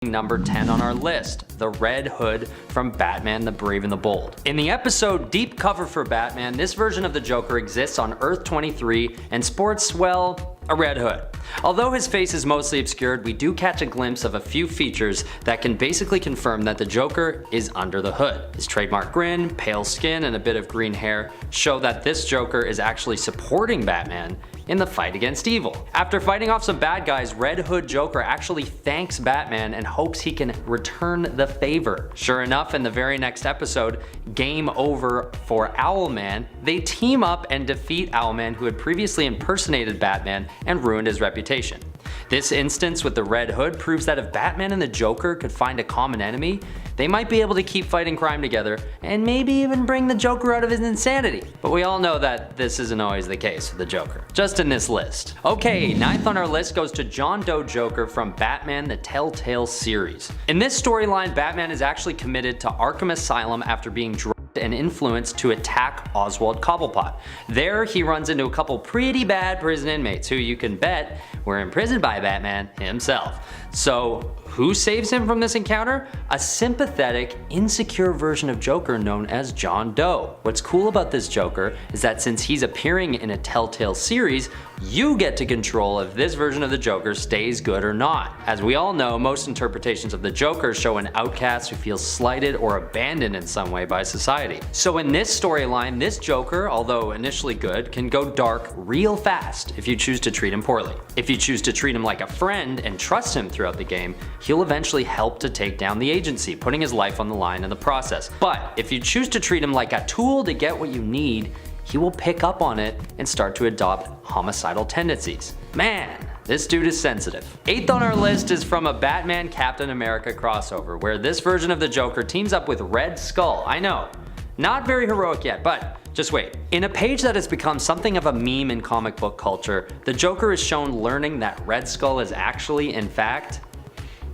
Number 10 on our list, the Red Hood from Batman the Brave and the Bold. In the episode Deep Cover for Batman, this version of the Joker exists on Earth 23 and sports, well, a red hood. Although his face is mostly obscured, we do catch a glimpse of a few features that can basically confirm that the Joker is under the hood. His trademark grin, pale skin, and a bit of green hair show that this Joker is actually supporting Batman in the fight against evil. After fighting off some bad guys, Red Hood Joker actually thanks Batman and hopes he can return the favor. Sure enough, in the very next episode, Game Over for Owlman, they team up and defeat Owlman, who had previously impersonated Batman and ruined his reputation. This instance with the Red Hood proves that if Batman and the Joker could find a common enemy, they might be able to keep fighting crime together and maybe even bring the Joker out of his insanity. But we all know that this isn't always the case with the Joker, just in this list. Okay, 9th on our list goes to John Doe Joker from Batman the Telltale series. In this storyline, Batman is actually committed to Arkham Asylum after being drugged and influenced to attack Oswald Cobblepot. There, he runs into a couple pretty bad prison inmates who you can bet were imprisoned by Batman himself. So who saves him from this encounter? A sympathetic, insecure version of Joker known as John Doe. What's cool about this Joker is that since he's appearing in a Telltale series, you get to control if this version of the Joker stays good or not. As we all know, most interpretations of the Joker show an outcast who feels slighted or abandoned in some way by society. So in this storyline, this Joker, although initially good, can go dark real fast if you choose to treat him poorly. If you choose to treat him like a friend and trust him throughout the game, he'll eventually help to take down the agency, putting his life on the line in the process. But if you choose to treat him like a tool to get what you need, he will pick up on it and start to adopt homicidal tendencies. Man, this dude is sensitive. 8th on our list is from a Batman Captain America crossover, where this version of the Joker teams up with Red Skull. I know, not very heroic yet, but just wait. In a page that has become something of a meme in comic book culture, the Joker is shown learning that Red Skull is actually, in fact,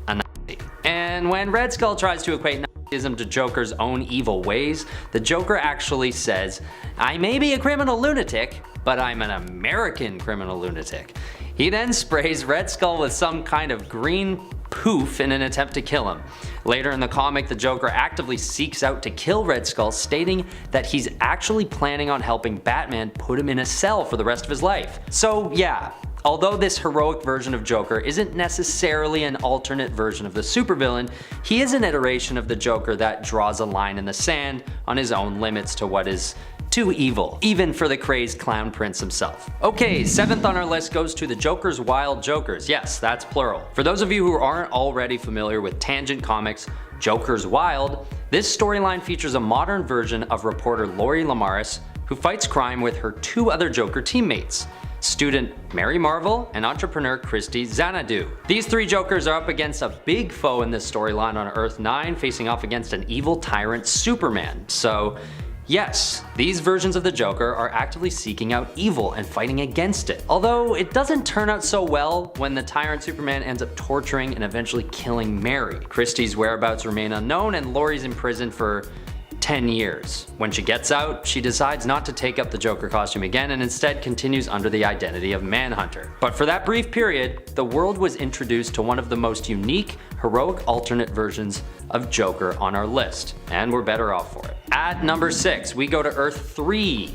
a Nazi. And when Red Skull tries to equate Nazism to Joker's own evil ways, the Joker actually says, "I may be a criminal lunatic, but I'm an American criminal lunatic." He then sprays Red Skull with some kind of green poof in an attempt to kill him. Later in the comic, the Joker actively seeks out to kill Red Skull, stating that he's actually planning on helping Batman put him in a cell for the rest of his life. So yeah, although this heroic version of Joker isn't necessarily an alternate version of the supervillain, he is an iteration of the Joker that draws a line in the sand on his own limits to what is too evil, even for the crazed clown prince himself. Okay, 7th on our list goes to the Joker's Wild Jokers. Yes, that's plural. For those of you who aren't already familiar with Tangent Comics' Joker's Wild, this storyline features a modern version of reporter Lori Lamaris, who fights crime with her two other Joker teammates, student Mary Marvel and entrepreneur Christy Xanadu. These three Jokers are up against a big foe in this storyline on Earth 9, facing off against an evil tyrant Superman. So yes, these versions of the Joker are actively seeking out evil and fighting against it. Although it doesn't turn out so well when the tyrant Superman ends up torturing and eventually killing Mary. Christie's whereabouts remain unknown and Lori's imprisoned for 10 years. When she gets out, she decides not to take up the Joker costume again and instead continues under the identity of Manhunter. But for that brief period, the world was introduced to one of the most unique, heroic alternate versions of Joker on our list, and we're better off for it. At number 6, we go to Earth 3.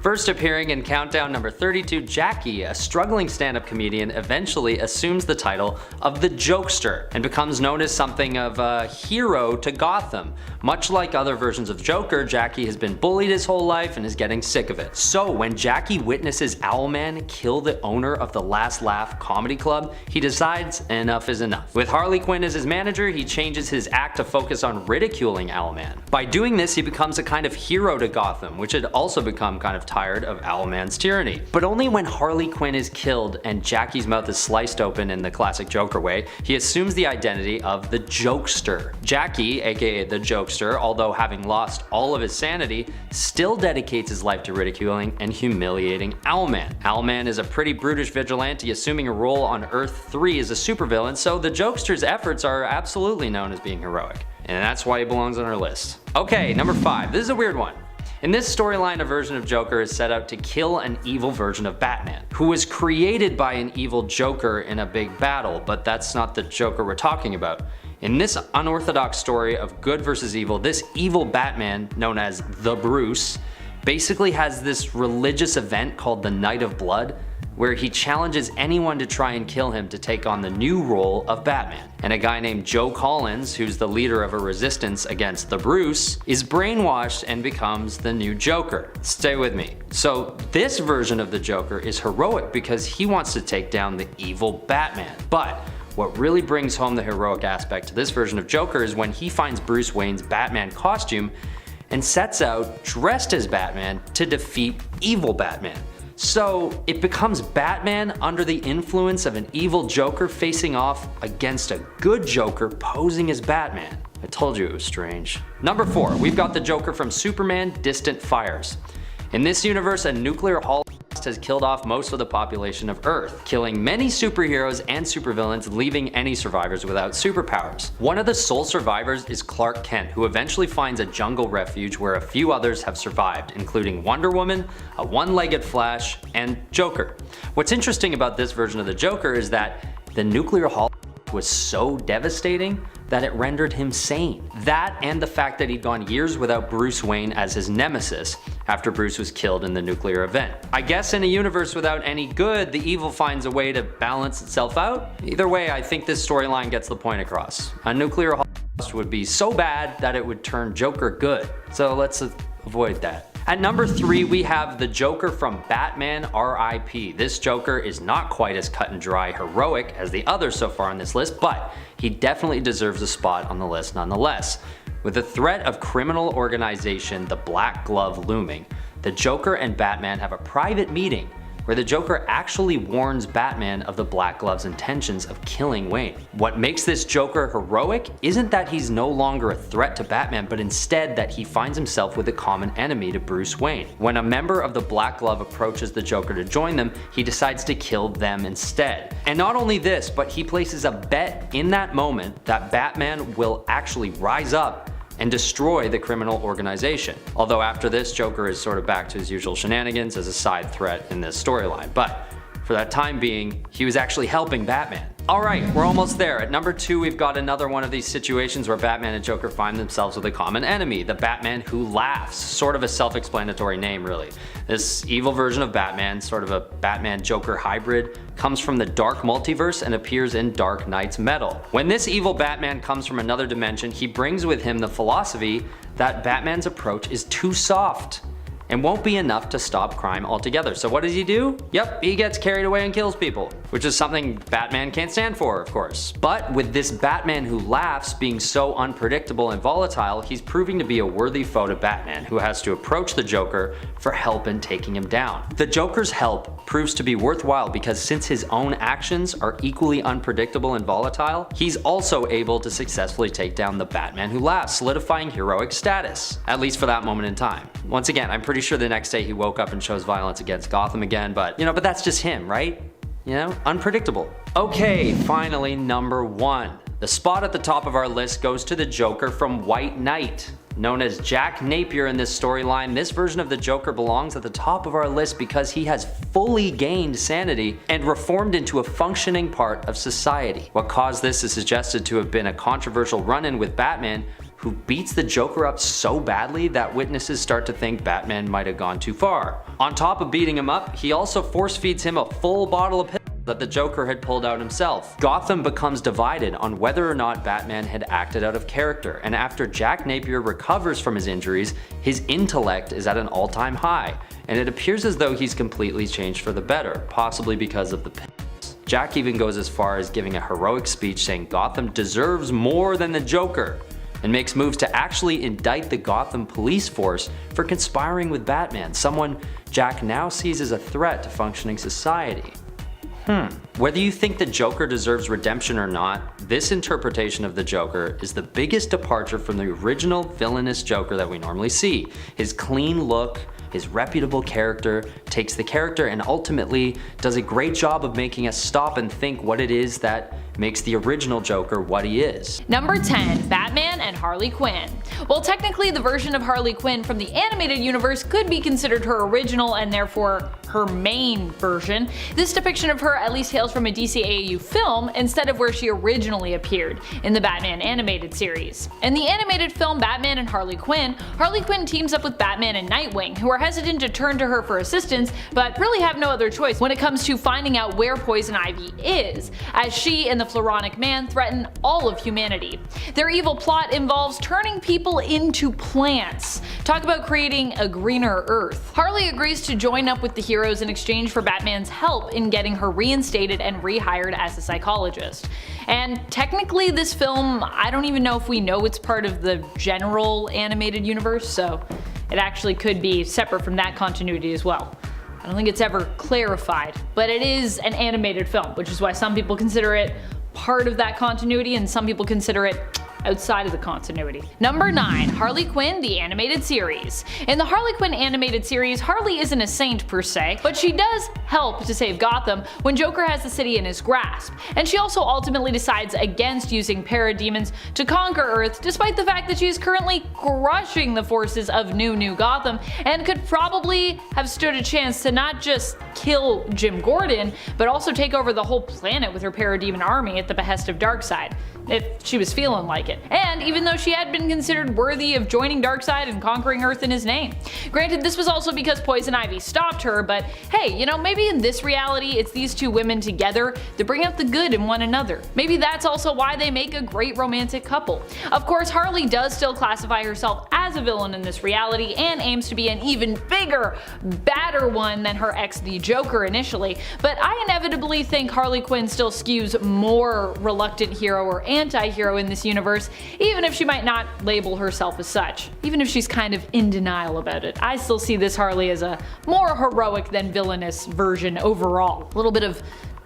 First appearing in countdown number 32, Jackie, a struggling stand-up comedian, eventually assumes the title of the Jokester and becomes known as something of a hero to Gotham. Much like other versions of Joker, Jackie has been bullied his whole life and is getting sick of it. So when Jackie witnesses Owlman kill the owner of the Last Laugh comedy club, he decides enough is enough. With Harley Quinn as his manager, he changes his act to focus on ridiculing Owlman. By doing this, he becomes a kind of hero to Gotham, which had also become kind of tired of Owlman's tyranny. But only when Harley Quinn is killed and Jackie's mouth is sliced open in the classic Joker way, he assumes the identity of the Jokester. Jackie, aka the Jokester, although having lost all of his sanity, still dedicates his life to ridiculing and humiliating Owlman. Owlman is a pretty brutish vigilante assuming a role on Earth 3 as a supervillain, so the Jokester's efforts are absolutely known as being heroic. And that's why he belongs on our list. Okay, number 5. This is a weird one. In this storyline, a version of Joker is set out to kill an evil version of Batman, who was created by an evil Joker in a big battle, but that's not the Joker we're talking about. In this unorthodox story of good versus evil, this evil Batman, known as the Bruce, basically has this religious event called the Night of Blood, where he challenges anyone to try and kill him to take on the new role of Batman. And a guy named Joe Collins, who's the leader of a resistance against the Bruce, is brainwashed and becomes the new Joker. Stay with me. So this version of the Joker is heroic because he wants to take down the evil Batman. But what really brings home the heroic aspect to this version of Joker is when he finds Bruce Wayne's Batman costume and sets out, dressed as Batman, to defeat evil Batman. So it becomes Batman under the influence of an evil Joker facing off against a good Joker posing as Batman. I told you it was strange. Number 4, we've got the Joker from Superman Distant Fires. In this universe, a nuclear holocaust has killed off most of the population of Earth, killing many superheroes and supervillains, leaving any survivors without superpowers. One of the sole survivors is Clark Kent, who eventually finds a jungle refuge where a few others have survived, including Wonder Woman, a one-legged Flash, and Joker. What's interesting about this version of the Joker is that the nuclear holocaust was so devastating that it rendered him sane. That and the fact that he'd gone years without Bruce Wayne as his nemesis after Bruce was killed in the nuclear event. I guess in a universe without any good, the evil finds a way to balance itself out. Either way, I think this storyline gets the point across. A nuclear holocaust would be so bad that it would turn Joker good. So let's avoid that. At number 3, we have the Joker from Batman R.I.P. This Joker is not quite as cut and dry heroic as the others so far on this list, but he definitely deserves a spot on the list nonetheless. With the threat of criminal organization the Black Glove looming, the Joker and Batman have a private meeting where the Joker actually warns Batman of the Black Glove's intentions of killing Wayne. What makes this Joker heroic isn't that he's no longer a threat to Batman, but instead that he finds himself with a common enemy to Bruce Wayne. When a member of the Black Glove approaches the Joker to join them, he decides to kill them instead. And not only this, but he places a bet in that moment that Batman will actually rise up and destroy the criminal organization. Although after this, Joker is sort of back to his usual shenanigans as a side threat in this storyline. But for that time being, he was actually helping Batman. Alright, we're almost there. At number 2, we've got another one of these situations where Batman and Joker find themselves with a common enemy, the Batman Who Laughs. Sort of a self-explanatory name, really. This evil version of Batman, sort of a Batman-Joker hybrid, comes from the Dark Multiverse and appears in Dark Knight's Metal. When this evil Batman comes from another dimension, he brings with him the philosophy that Batman's approach is too soft and won't be enough to stop crime altogether. So what does he do? Yep, he gets carried away and kills people, which is something Batman can't stand for, of course. But with this Batman Who Laughs being so unpredictable and volatile, he's proving to be a worthy foe to Batman, who has to approach the Joker for help in taking him down. The Joker's help proves to be worthwhile because since his own actions are equally unpredictable and volatile, he's also able to successfully take down the Batman Who Laughs, solidifying heroic status, at least for that moment in time. Once again, I'm pretty sure the next day he woke up and chose violence against Gotham again, but that's just him, right? Unpredictable. Okay, finally number 1. The spot at the top of our list goes to the Joker from White Knight. Known as Jack Napier in this storyline, this version of the Joker belongs at the top of our list because he has fully gained sanity and reformed into a functioning part of society. What caused this is suggested to have been a controversial run-in with Batman, who beats the Joker up so badly that witnesses start to think Batman might have gone too far. On top of beating him up, he also force feeds him a full bottle of pills that the Joker had pulled out himself. Gotham becomes divided on whether or not Batman had acted out of character, and after Jack Napier recovers from his injuries, his intellect is at an all-time high, and it appears as though he's completely changed for the better, possibly because of the pills. Jack even goes as far as giving a heroic speech saying Gotham deserves more than the Joker, and makes moves to actually indict the Gotham police force for conspiring with Batman, someone Jack now sees as a threat to functioning society. Whether you think the Joker deserves redemption or not, this interpretation of the Joker is the biggest departure from the original villainous Joker that we normally see. His clean look, his reputable character, takes the character and ultimately does a great job of making us stop and think what it is that makes the original Joker what he is. Number 10. Batman and Harley Quinn. While technically the version of Harley Quinn from the animated universe could be considered her original and therefore her main version, this depiction of her at least hails from a DCEU film instead of where she originally appeared in the Batman animated series. In the animated film Batman and Harley Quinn teams up with Batman and Nightwing, who are hesitant to turn to her for assistance but really have no other choice when it comes to finding out where Poison Ivy is, as she and the Floronic Man threaten all of humanity. Their evil plot involves turning people into plants. Talk about creating a greener Earth. Harley agrees to join up with the heroes in exchange for Batman's help in getting her reinstated and rehired as a psychologist. And technically this film, I don't even know if we know it's part of the general animated universe, so it actually could be separate from that continuity as well. I don't think it's ever clarified, but it is an animated film, which is why some people consider it part of that continuity and some people consider it outside of the continuity. Number 9. Harley Quinn, the animated series. In the Harley Quinn animated series, Harley isn't a saint per se, but she does help to save Gotham when Joker has the city in his grasp, and she also ultimately decides against using parademons to conquer Earth, despite the fact that she is currently crushing the forces of New Gotham and could probably have stood a chance to not just kill Jim Gordon, but also take over the whole planet with her parademon army at the behest of Darkseid, if she was feeling like it. And even though she had been considered worthy of joining Darkseid and conquering Earth in his name. Granted, this was also because Poison Ivy stopped her, but hey, you know, maybe in this reality it's these two women together to bring out the good in one another. Maybe that's also why they make a great romantic couple. Of course, Harley does still classify herself as a villain in this reality and aims to be an even bigger, badder one than her ex the Joker initially, but I inevitably think Harley Quinn still skews more reluctant hero or anti-hero in this universe, even if she might not label herself as such. Even if she's kind of in denial about it, I still see this Harley as a more heroic than villainous version overall. A little bit of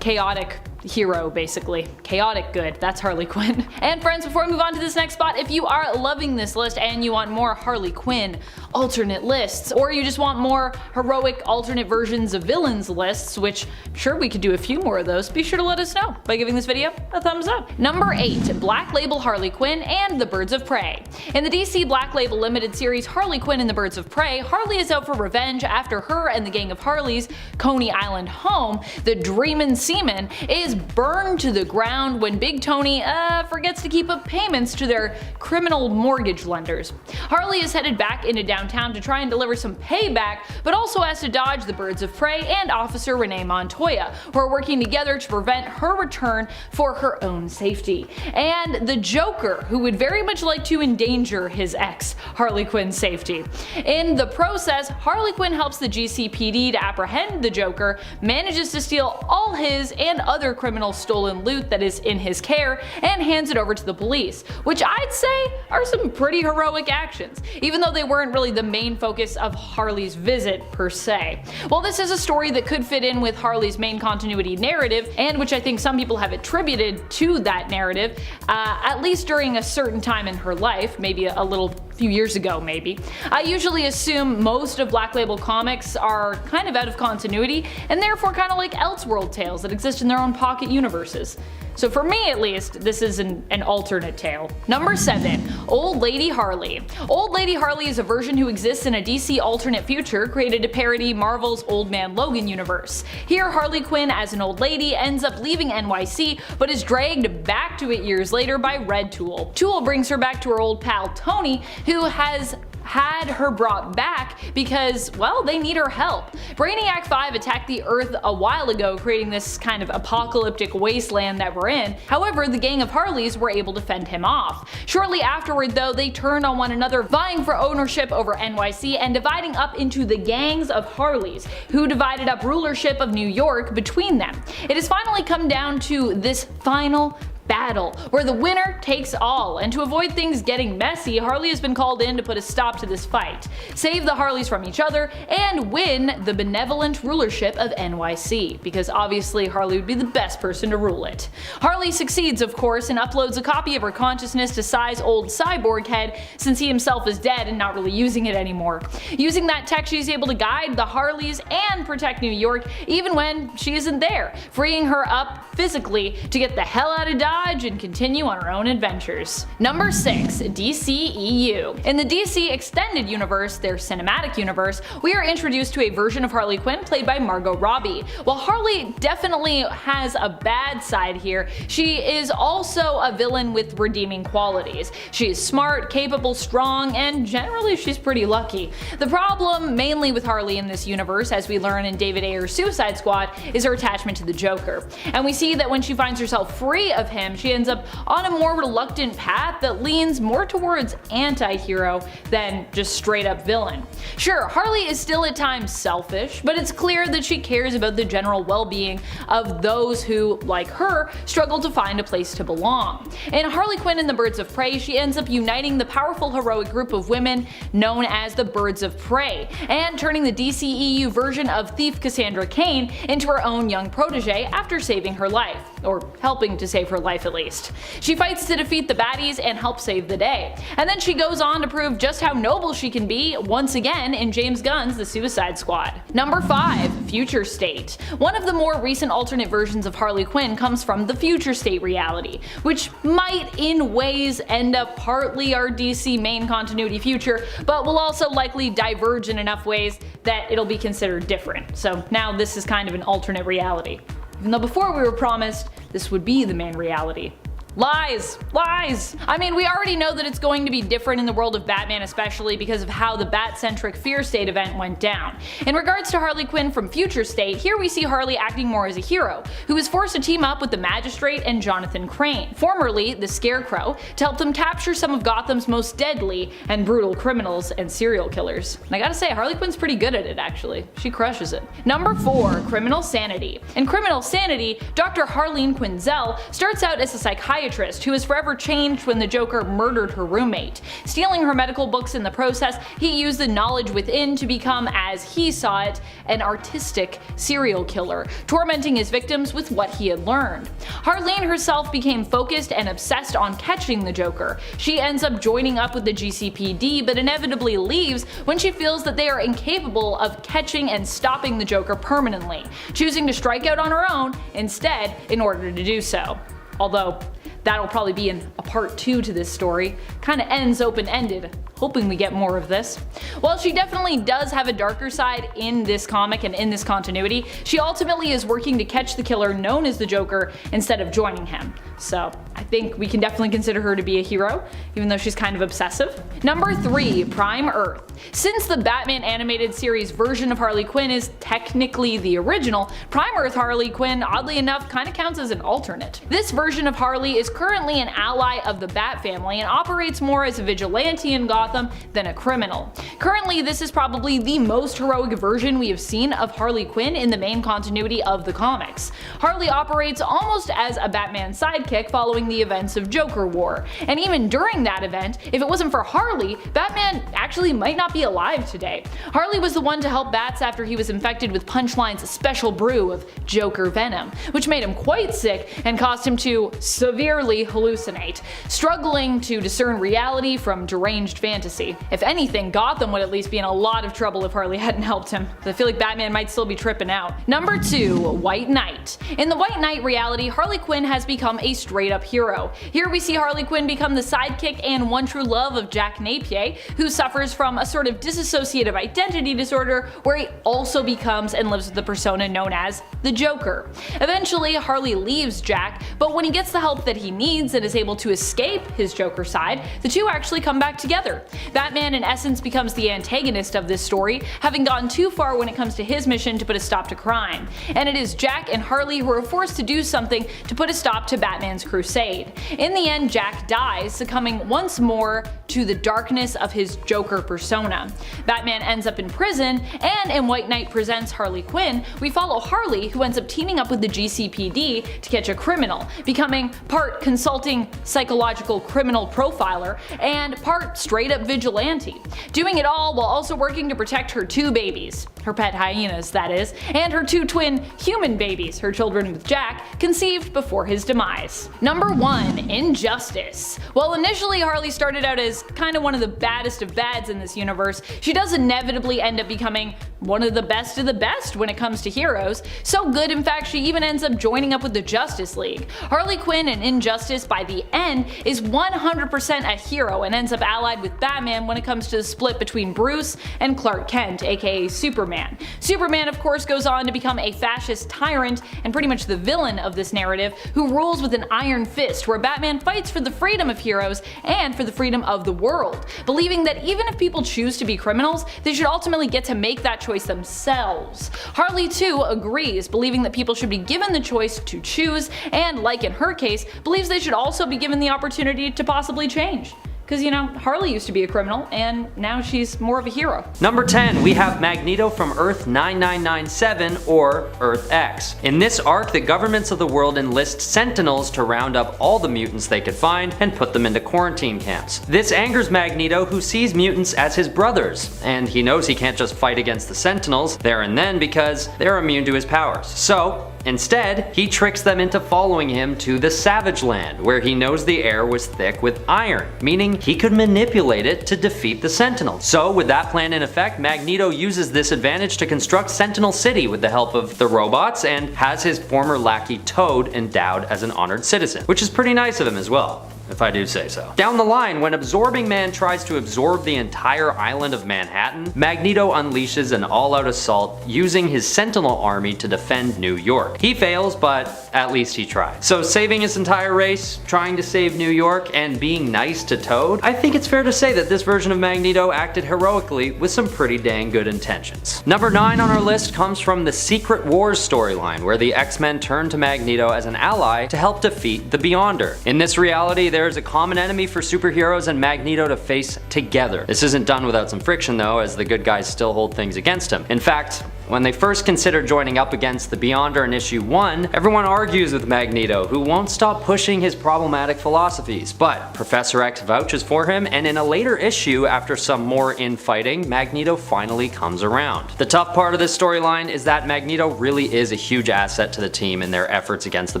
chaotic hero, basically. Chaotic good, that's Harley Quinn. And friends, before we move on to this next spot, if you are loving this list and you want more Harley Quinn alternate lists, or you just want more heroic alternate versions of villains lists, which sure we could do a few more of those, be sure to let us know by giving this video a thumbs up. Number 8. Black Label Harley Quinn and the Birds of Prey. In the DC Black Label limited series Harley Quinn and the Birds of Prey, Harley is out for revenge after her and the gang of Harleys Coney Island home, the Dreamin' Seaman, is burned to the ground when Big Tony forgets to keep up payments to their criminal mortgage lenders. Harley is headed back into downtown to try and deliver some payback, but also has to dodge the Birds of Prey and Officer Renee Montoya, who are working together to prevent her return for her own safety. And the Joker, who would very much like to endanger his ex, Harley Quinn's safety. In the process, Harley Quinn helps the GCPD to apprehend the Joker, manages to steal all his and other criminal stolen loot that is in his care, and hands it over to the police, which I'd say are some pretty heroic actions, even though they weren't really the main focus of Harley's visit per se. While this is a story that could fit in with Harley's main continuity narrative, and which I think some people have attributed to that narrative, at least during a certain time in her life, maybe a little few years ago maybe, I usually assume most of Black Label comics are kind of out of continuity, and therefore kind of like Elseworld tales that exist in their own pocket universes. So for me at least, this is an alternate tale. Number 7. Old Lady Harley. Old Lady Harley is a version who exists in a DC alternate future created to parody Marvel's Old Man Logan universe. Here, Harley Quinn as an old lady ends up leaving NYC, but is dragged back to it years later by Red Tool. Tool brings her back to her old pal Tony, who has had her brought back because, well, they need her help. Brainiac 5 attacked the Earth a while ago, creating this kind of apocalyptic wasteland that we're in. However, the gang of Harleys were able to fend him off. Shortly afterward, though, they turned on one another, vying for ownership over NYC and dividing up into the gangs of Harleys, who divided up rulership of New York between them. It has finally come down to this final battle, where the winner takes all, and to avoid things getting messy, Harley has been called in to put a stop to this fight, save the Harleys from each other, and win the benevolent rulership of NYC, because obviously Harley would be the best person to rule it. Harley succeeds, of course, and uploads a copy of her consciousness to Cy's old cyborg head, since he himself is dead and not really using it anymore. Using that tech, she's able to guide the Harleys and protect New York, even when she isn't there, freeing her up physically to get the hell out of Dodge and continue on her own adventures. Number 6. DCEU. In the DC Extended Universe, their cinematic universe, we are introduced to a version of Harley Quinn played by Margot Robbie. While Harley definitely has a bad side here, she is also a villain with redeeming qualities. She is smart, capable, strong, and generally she's pretty lucky. The problem mainly with Harley in this universe, as we learn in David Ayer's Suicide Squad, is her attachment to the Joker. And we see that when she finds herself free of him, she ends up on a more reluctant path that leans more towards anti-hero than just straight up villain. Sure, Harley is still at times selfish, but it's clear that she cares about the general well-being of those who, like her, struggle to find a place to belong. In Harley Quinn and the Birds of Prey, she ends up uniting the powerful heroic group of women known as the Birds of Prey, and turning the DCEU version of thief Cassandra Cain into her own young protege after saving her life, or helping to save her life at least. She fights to defeat the baddies and help save the day, and then she goes on to prove just how noble she can be once again in James Gunn's The Suicide Squad. Number 5. Future State. One of the more recent alternate versions of Harley Quinn comes from the Future State reality, which might in ways end up partly our DC main continuity future, but will also likely diverge in enough ways that it'll be considered different. So now this is kind of an alternate reality. Even though before we were promised this would be the main reality. Lies! Lies! I mean, we already know that it's going to be different in the world of Batman, especially because of how the Bat-centric Fear State event went down. In regards to Harley Quinn from Future State, here we see Harley acting more as a hero, who is forced to team up with the Magistrate and Jonathan Crane, formerly the Scarecrow, to help them capture some of Gotham's most deadly and brutal criminals and serial killers. And I gotta say, Harley Quinn's pretty good at it actually. She crushes it. Number 4. Criminal Sanity. In Criminal Sanity, Dr. Harleen Quinzel starts out as a psychiatrist who is forever changed when the Joker murdered her roommate. Stealing her medical books in the process, he used the knowledge within to become, as he saw it, an artistic serial killer, tormenting his victims with what he had learned. Harleen herself became focused and obsessed on catching the Joker. She ends up joining up with the GCPD, but inevitably leaves when she feels that they are incapable of catching and stopping the Joker permanently, choosing to strike out on her own instead in order to do so. Although, that'll probably be in a part 2 to this story. Kinda ends open-ended, hoping we get more of this. While she definitely does have a darker side in this comic and in this continuity, she ultimately is working to catch the killer known as the Joker instead of joining him. So I think we can definitely consider her to be a hero, even though she's kind of obsessive. Number 3. Prime Earth. Since the Batman animated series version of Harley Quinn is technically the original, Prime Earth Harley Quinn, oddly enough, kinda counts as an alternate. This version of Harley is currently an ally of the Bat family and operates more as a vigilante in Gotham than a criminal. Currently, this is probably the most heroic version we have seen of Harley Quinn in the main continuity of the comics. Harley operates almost as a Batman sidekick following the events of Joker War, and even during that event, if it wasn't for Harley, Batman actually might not be alive today. Harley was the one to help Bats after he was infected with Punchline's special brew of Joker venom, which made him quite sick and caused him to severely hallucinate, struggling to discern reality from deranged fantasy. If anything, Gotham would at least be in a lot of trouble if Harley hadn't helped him. I feel like Batman might still be tripping out. Number 2. White Knight. In the White Knight reality, Harley Quinn has become a straight up hero. Here we see Harley Quinn become the sidekick and one true love of Jack Napier, who suffers from a sort of dissociative identity disorder where he also becomes and lives with the persona known as the Joker. Eventually, Harley leaves Jack, but when he gets the help that he needs and is able to escape his Joker side, the two actually come back together. Batman in essence becomes the antagonist of this story, having gone too far when it comes to his mission to put a stop to crime. And it is Jack and Harley who are forced to do something to put a stop to Batman's crusade. In the end, Jack dies, succumbing once more to the darkness of his Joker persona. Batman ends up in prison, and in White Knight Presents Harley Quinn, we follow Harley, who ends up teaming up with the GCPD to catch a criminal, becoming part part consulting psychological criminal profiler, and part straight up vigilante. Doing it all while also working to protect her 2 babies, her pet hyenas that is, and her 2 twin human babies, her children with Jack, conceived before his demise. Number 1. Injustice. While initially Harley started out as kinda one of the baddest of bads in this universe, she does inevitably end up becoming one of the best when it comes to heroes. So good in fact she even ends up joining up with the Justice League. Harley Quinn in Injustice by the end is 100% a hero and ends up allied with Batman when it comes to the split between Bruce and Clark Kent, aka Superman. Superman of course goes on to become a fascist tyrant and pretty much the villain of this narrative, who rules with an iron fist, where Batman fights for the freedom of heroes and for the freedom of the world, believing that even if people choose to be criminals, they should ultimately get to make that choice themselves. Harley too agrees, believing that people should be given the choice to choose, and like in her case, believes they should also be given the opportunity to possibly change. Because, you know, Harley used to be a criminal, and now she's more of a hero. Number 10, we have Magneto from Earth 9997, or Earth X. In this arc, the governments of the world enlist Sentinels to round up all the mutants they could find and put them into quarantine camps. This angers Magneto, who sees mutants as his brothers, and he knows he can't just fight against the Sentinels there and then because they're immune to his powers. So, instead, he tricks them into following him to the Savage Land, where he knows the air was thick with iron, meaning he could manipulate it to defeat the Sentinels. So with that plan in effect, Magneto uses this advantage to construct Sentinel City with the help of the robots, and has his former lackey Toad endowed as an honored citizen, which is pretty nice of him as well, if I do say so. Down the line, when Absorbing Man tries to absorb the entire island of Manhattan, Magneto unleashes an all-out assault using his Sentinel army to defend New York. He fails, but at least he tried. So saving his entire race, trying to save New York, and being nice to Toad, I think it's fair to say that this version of Magneto acted heroically with some pretty dang good intentions. Number 9 on our list comes from the Secret Wars storyline, where the X-Men turn to Magneto as an ally to help defeat the Beyonder. In this reality, there is a common enemy for superheroes and Magneto to face together. This isn't done without some friction though, as the good guys still hold things against him. In fact, when they first consider joining up against the Beyonder in issue 1, everyone argues with Magneto, who won't stop pushing his problematic philosophies, but Professor X vouches for him, and in a later issue, after some more infighting, Magneto finally comes around. The tough part of this storyline is that Magneto really is a huge asset to the team in their efforts against the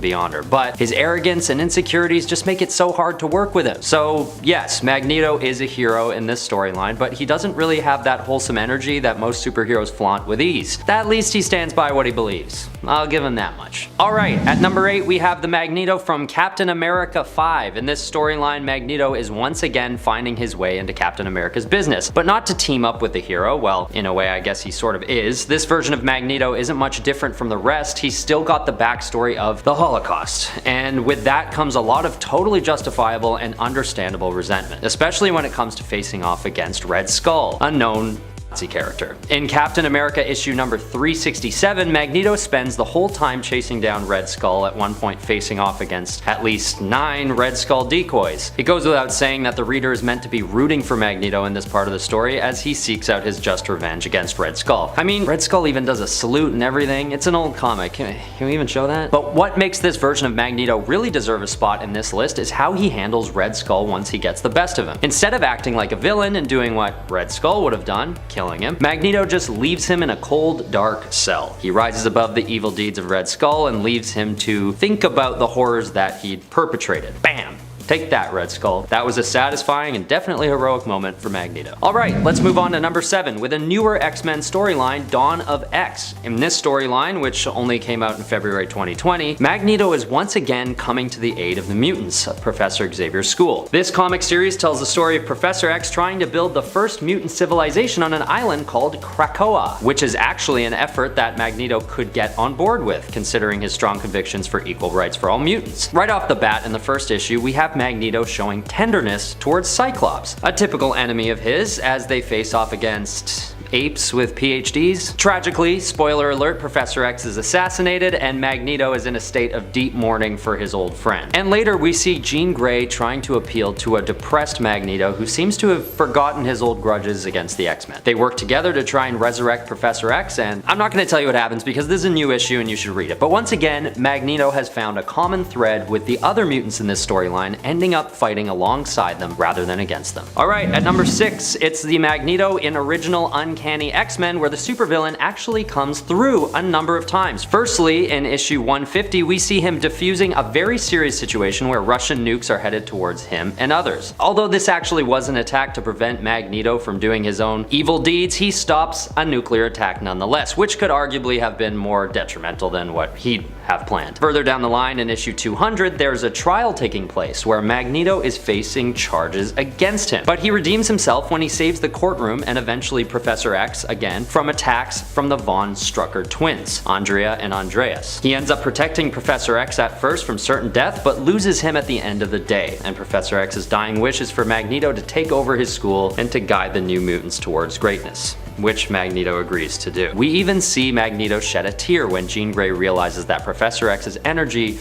Beyonder, but his arrogance and insecurities just make it so hard to work with him. So yes, Magneto is a hero in this storyline, but he doesn't really have that wholesome energy that most superheroes flaunt with ease. At least he stands by what he believes. I'll give him that much. Alright, at number 8 we have the Magneto from Captain America 5. In this storyline, Magneto is once again finding his way into Captain America's business, but not to team up with the hero. Well, in a way I guess he sort of is. This version of Magneto isn't much different from the rest. He's still got the backstory of the Holocaust, and with that comes a lot of totally justifiable and understandable resentment, especially when it comes to facing off against Red Skull, a known Nazi character. In Captain America issue number 367, Magneto spends the whole time chasing down Red Skull, at one point facing off against at least 9 Red Skull decoys. It goes without saying that the reader is meant to be rooting for Magneto in this part of the story as he seeks out his just revenge against Red Skull. I mean, Red Skull even does a salute and everything. It's an old comic. Can we even show that? But what makes this version of Magneto really deserve a spot in this list is how he handles Red Skull once he gets the best of him. Instead of acting like a villain and doing what Red Skull would have done, killing him, Magneto just leaves him in a cold, dark cell. He rises above the evil deeds of Red Skull and leaves him to think about the horrors that he'd perpetrated. Bam! Take that, Red Skull. That was a satisfying and definitely heroic moment for Magneto. Alright, let's move on to number 7 with a newer X-Men storyline, Dawn of X. In this storyline, which only came out in February 2020, Magneto is once again coming to the aid of the mutants at Professor Xavier's school. This comic series tells the story of Professor X trying to build the first mutant civilization on an island called Krakoa, which is actually an effort that Magneto could get on board with, considering his strong convictions for equal rights for all mutants. Right off the bat in the first issue, we have Magneto showing tenderness towards Cyclops, a typical enemy of his, as they face off against, apes with PhDs. Tragically, spoiler alert, Professor X is assassinated and Magneto is in a state of deep mourning for his old friend. And later we see Jean Grey trying to appeal to a depressed Magneto who seems to have forgotten his old grudges against the X-Men. They work together to try and resurrect Professor X, and I'm not going to tell you what happens because this is a new issue and you should read it. But once again, Magneto has found a common thread with the other mutants in this storyline, ending up fighting alongside them rather than against them. Alright, at number 6, it's the Magneto in original Uncanny X-Men, where the supervillain actually comes through a number of times. Firstly, in issue 150, we see him defusing a very serious situation where Russian nukes are headed towards him and others. Although this actually was an attack to prevent Magneto from doing his own evil deeds, he stops a nuclear attack nonetheless, which could arguably have been more detrimental than what he'd have planned. Further down the line in issue 200, there's a trial taking place where Magneto is facing charges against him, but he redeems himself when he saves the courtroom and eventually Professor X again from attacks from the Von Strucker twins, Andrea and Andreas. He ends up protecting Professor X at first from certain death, but loses him at the end of the day, and Professor X's dying wish is for Magneto to take over his school and to guide the New Mutants towards greatness, which Magneto agrees to do. We even see Magneto shed a tear when Jean Grey realizes that Professor X's energy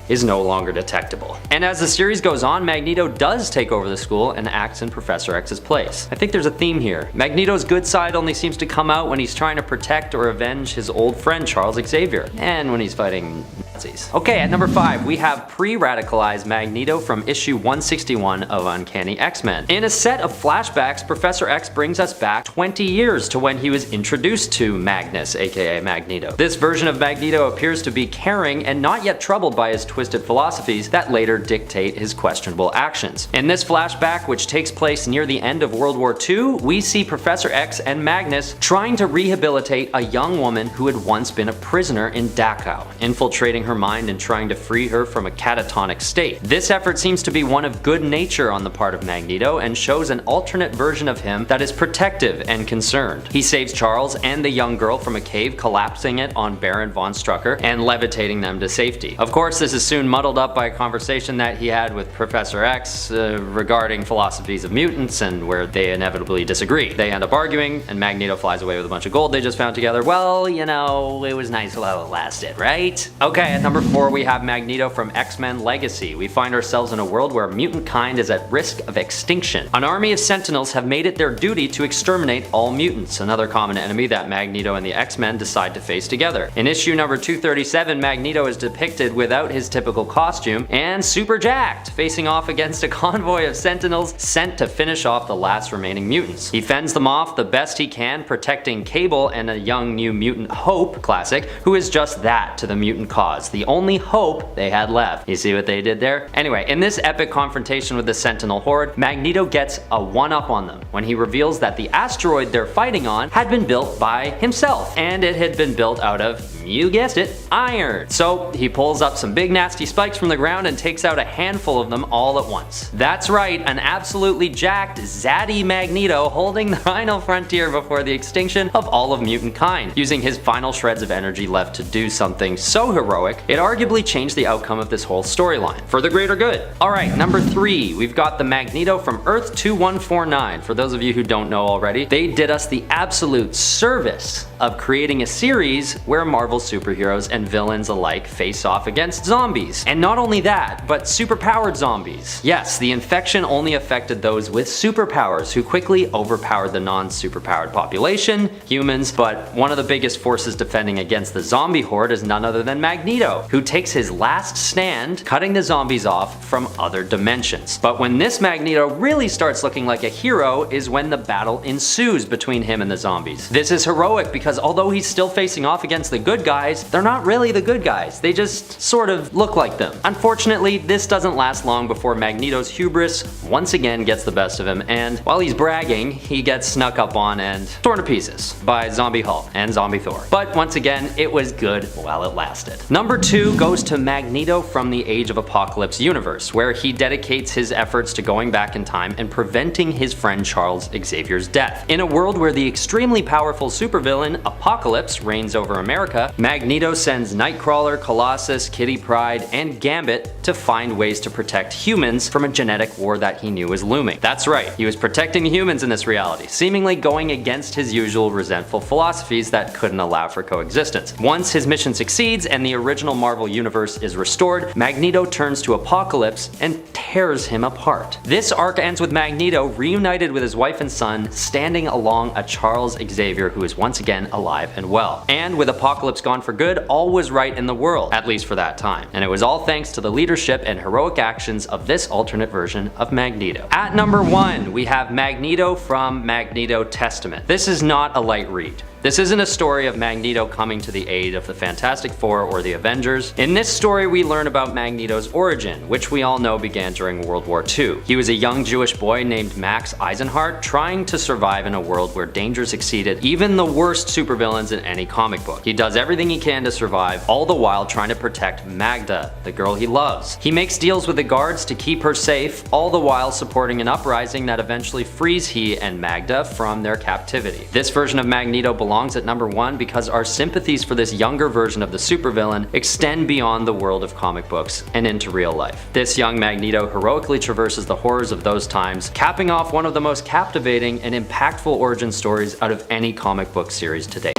is no longer detectable. And as the series goes on, Magneto does take over the school and acts in Professor X's place. I think there's a theme here. Magneto's good side only seems to come out when he's trying to protect or avenge his old friend Charles Xavier, and when he's fighting Nazis. Okay, at number 5, we have pre-radicalized Magneto from issue 161 of Uncanny X-Men. In a set of flashbacks, Professor X brings us back 20 years to when he was introduced to Magnus, aka Magneto. This version of Magneto appears to be caring and not yet troubled by his twisted philosophies that later dictate his questionable actions. In this flashback, which takes place near the end of World War II, we see Professor X and Magnus trying to rehabilitate a young woman who had once been a prisoner in Dachau, infiltrating her mind and trying to free her from a catatonic state. This effort seems to be one of good nature on the part of Magneto and shows an alternate version of him that is protective and concerned. He saves Charles and the young girl from a cave, collapsing it on Baron von Strucker and levitating them to safety. Of course, this is soon muddled up by a conversation that he had with Professor X regarding philosophies of mutants and where they inevitably disagree. They end up arguing and Magneto flies away with a bunch of gold they just found together. Well, you know, it was nice while it lasted, right? Okay, at number 4 we have Magneto from X-Men Legacy. We find ourselves in a world where mutant kind is at risk of extinction. An army of Sentinels have made it their duty to exterminate all mutants, another common enemy that Magneto and the X-Men decide to face together. In issue number 237, Magneto is depicted without his typical costume and super jacked, facing off against a convoy of Sentinels sent to finish off the last remaining mutants. He fends them off the best he can, protecting Cable and a young new mutant, Hope, classic, who is just that to the mutant cause, the only hope they had left. You see what they did there? Anyway, in this epic confrontation with the Sentinel horde, Magneto gets a one-up on them when he reveals that the asteroid they're fighting on had been built by himself, and it had been built out of, you guessed it, iron. So he pulls up some big nasty spikes from the ground and takes out a handful of them all at once. That's right, an absolutely jacked, zaddy Magneto holding the final frontier before the extinction of all of mutant kind, using his final shreds of energy left to do something so heroic, it arguably changed the outcome of this whole storyline, for the greater good. Alright, number 3, we've got the Magneto from Earth 2149. For those of you who don't know already, they did us the absolute service of creating a series where Marvel superheroes and villains alike face off against zombies. And not only that, but superpowered zombies. Yes, the infection only affected those with superpowers, who quickly overpowered the non-superpowered population, humans, but one of the biggest forces defending against the zombie horde is none other than Magneto, who takes his last stand, cutting the zombies off from other dimensions. But when this Magneto really starts looking like a hero is when the battle ensues between him and the zombies. This is heroic because although he's still facing off against the good guys, they're not really the good guys. They just sort of look like them. Unfortunately, this doesn't last long before Magneto's hubris once again gets the best of him, and while he's bragging, he gets snuck up on and torn to pieces by Zombie Hulk and Zombie Thor. But once again, it was good while it lasted. Number 2 goes to Magneto from the Age of Apocalypse universe, where he dedicates his efforts to going back in time and preventing his friend Charles Xavier's death. In a world where the extremely powerful supervillain Apocalypse reigns over America, Magneto sends Nightcrawler, Colossus, Kitty Pryde, and Gambit to find ways to protect humans from a genetic war that he knew was looming. That's right, he was protecting humans in this reality, seemingly going against his usual resentful philosophies that couldn't allow for coexistence. Once his mission succeeds and the original Marvel universe is restored, Magneto turns to Apocalypse and tears him apart. This arc ends with Magneto reunited with his wife and son, standing along a Charles Xavier who is once again alive and well. And with Apocalypse gone for good, all was right in the world, at least for that time. And it was all thanks to the leadership and heroic actions of this alternate version of Magneto. At number 1, we have Magneto from Magneto Testament. This is not a light read. This isn't a story of Magneto coming to the aid of the Fantastic Four or the Avengers. In this story, we learn about Magneto's origin, which we all know began during World War II. He was a young Jewish boy named Max Eisenhardt, trying to survive in a world where dangers exceeded even the worst supervillains in any comic book. He does everything he can to survive, all the while trying to protect Magda, the girl he loves. He makes deals with the guards to keep her safe, all the while supporting an uprising that eventually frees he and Magda from their captivity. This version of Magneto belongs at number 1 because our sympathies for this younger version of the supervillain extend beyond the world of comic books and into real life. This young Magneto heroically traverses the horrors of those times, capping off one of the most captivating and impactful origin stories out of any comic book series to date.